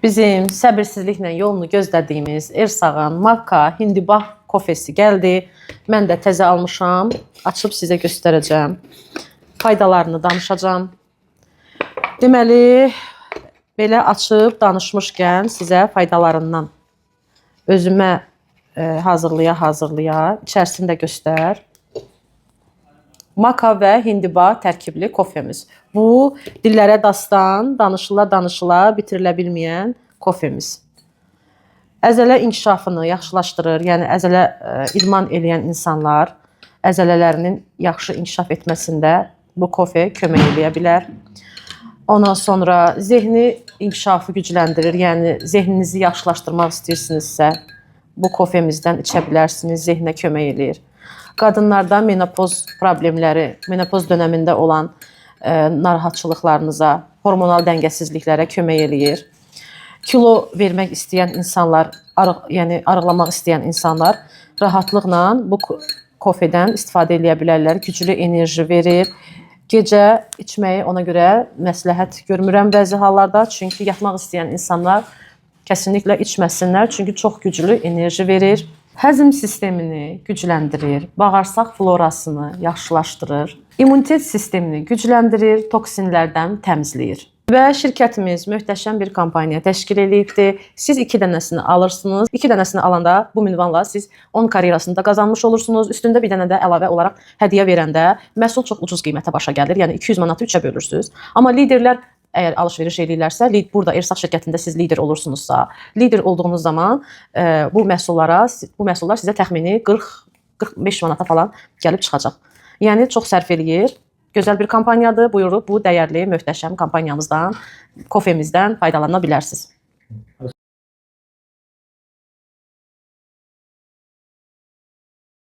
Bizim səbirsizliklə yolunu gözlədiyimiz Ersağan marka hindibah kofesi gəldi. Mən də təzə almışam. Açıb sizə göstərəcəm. Faydalarını danışacağam. Deməli, belə açıb danışmışkən sizə faydalarından özümə hazırlaya içərisində göstər. Maka və hindibah tərkibli kofemiz. Bu, dillərə dastan, danışıla bitirilə bilməyən kofemiz. Əzələ inkişafını yaxşılaşdırır. Yəni, əzələ idman eləyən insanlar əzələlərinin yaxşı inkişaf etməsində bu kofe kömək eləyə bilər. Ondan sonra zehni inkişafı gücləndirir. Yəni, zehninizi yaxşılaşdırmaq istəyirsinizsə, bu kofemizdən içə bilərsiniz, zehnə kömək eləyir. Qadınlarda menopoz problemləri, menopoz dönəmində olan narahatçılıqlarınıza, hormonal dəngəsizliklərə kömək eləyir. Kilo vermək istəyən insanlar, yəni arıqlamaq istəyən insanlar rahatlıqla bu kofedən istifadə edə bilərlər. Güclü enerji verir. Gecə içməyi ona görə məsləhət görmürəm bəzi hallarda. Çünki yatmaq istəyən insanlar kəsinliklə içməsinlər. Çünki çox güclü enerji verir. Həzm sistemini gücləndirir, bağırsaq florasını yaxşılaşdırır, immunitet sistemini gücləndirir, toksinlərdən təmizləyir. Və şirkətimiz möhtəşəm bir kampaniya təşkil edibdir. Siz 2 dənəsini alırsınız. 2 dənəsini alanda bu ünvanla siz 10 karyerasını da qazanmış olursunuz. Üstündə bir dənə də əlavə olaraq hədiyyə verəndə məhsul çox ucuz qiymətə başa gəlir. Yəni 200 manatı 3-ə bölürsünüz. Amma liderlər əgər alış-veriş edirlərsə, burada Ersaq şirkətində siz lider olursunuzsa, lider olduğunuz zaman bu məhsullar sizə təxmini 40-45 manata falan gəlib çıxacaq. Yəni çox sərf eləyir. Gözəl bir kampaniyadır. Buyurub bu dəyərli, möhtəşəm kampaniyamızdan, kofemizdən faydalana bilərsiniz.